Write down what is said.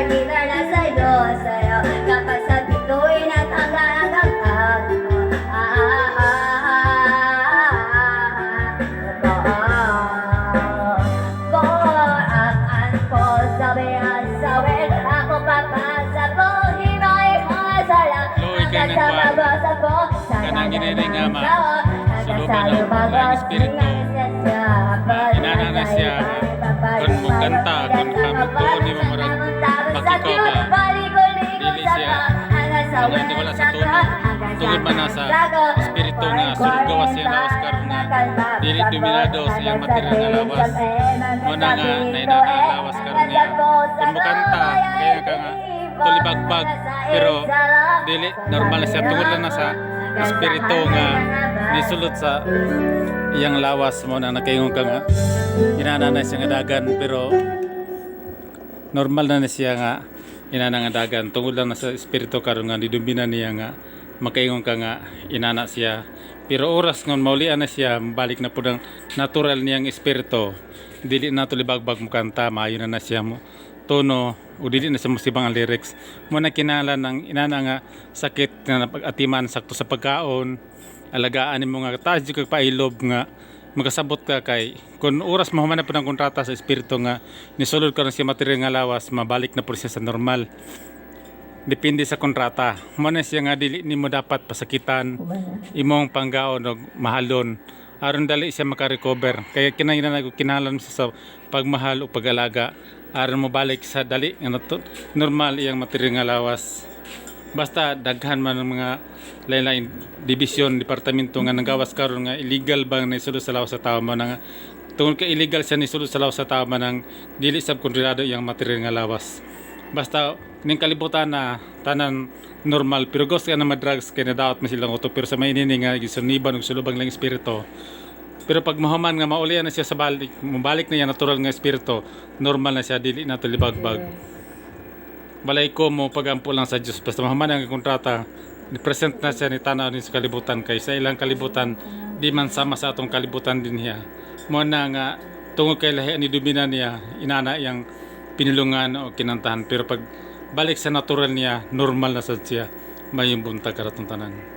kita na sa'yo, sa'yo. Kapag sa pito'y natanggal ang kakag mo. Boraan ko sabihan sawin. Ako papasa po, hino'y hasala. Luoy ka ng kwan. Kanang ginenay nga ma. Suluban ng mga espiritu. Inana na siya. Kung magkanta, kung kamutuon ni mo marag pakikaw ba. Dili siya. Mga hindi wala sa tunog. Tungod man na sa espiritu nga. Sulugawas siya lawas karon nga. Dili dominado sa iyang material nga lawas. Muna nga nainana lawas karon nga. Kung magkanta, kaya ka nga tulibagbag. Pero dili normal na siya. Tungod lang na sa espiritu nga nisulot sa iyang lawas mo na nakaingon ka nga inana na siya nga dagan pero normal na siya nga inana nga dagan tungod lang na sa espiritu karon nga nidumbina niya nga makaingon ka nga inana siya pero oras nga maulian na siya balik na pud ang natural niyang espiritu dili na tulibagbag mo kanta maayo na siya mo tono o dili na siya musibang ang lyrics mo na kinahanglan ng inana nga sakit na napag-atiman sakto sa pagkaon alagaan mo nga taas jud kag pailob nga magasabot ka kay kun oras mahuman na po ng kontrata sa espiritu nga nisulod ka na siya material nga lawas mabalik na po siya sa normal depende sa kontrata mo na siya nga dili nimo dapat pasakitan imong panggaon og mahalon aron dali siya makarecover kaya kinahanglan siya sa pagmahal o pag-alaga aron mo balik sa dali nga normal iyang material nga lawas basta daghan man ng mga lain-lain division departamento nga nagawas karon nga illegal bang nisulod sa lawas sa tao man nga tungod ka illegal siya nisulod sa lawas sa tao man nang dili sab kontrolado iyang material nga lawas basta ning kalibutan na tanan normal pero gusto ka na madrugs kay nadaot man silang uto pero sa mainini nga gisuniban og sulubang lang espiritu pero pag mahuman nga maulian na siya sa balik mabalik na yan natural nga espiritu normal na siya dili na to libagbag balay ko mo pagampo lang sa Diyos basta mahuman ang kontrata ni-present na siya ni tanaw ni sa kalibutan kay sa ilang kalibutan di man sama sa atong kalibutan din niya mo na nga tungod kay lahi ni dumina niya inana yang pinulungan o kinantahan pero pag balik sa natural niya normal na sad siya mayong buntag karatong tanan.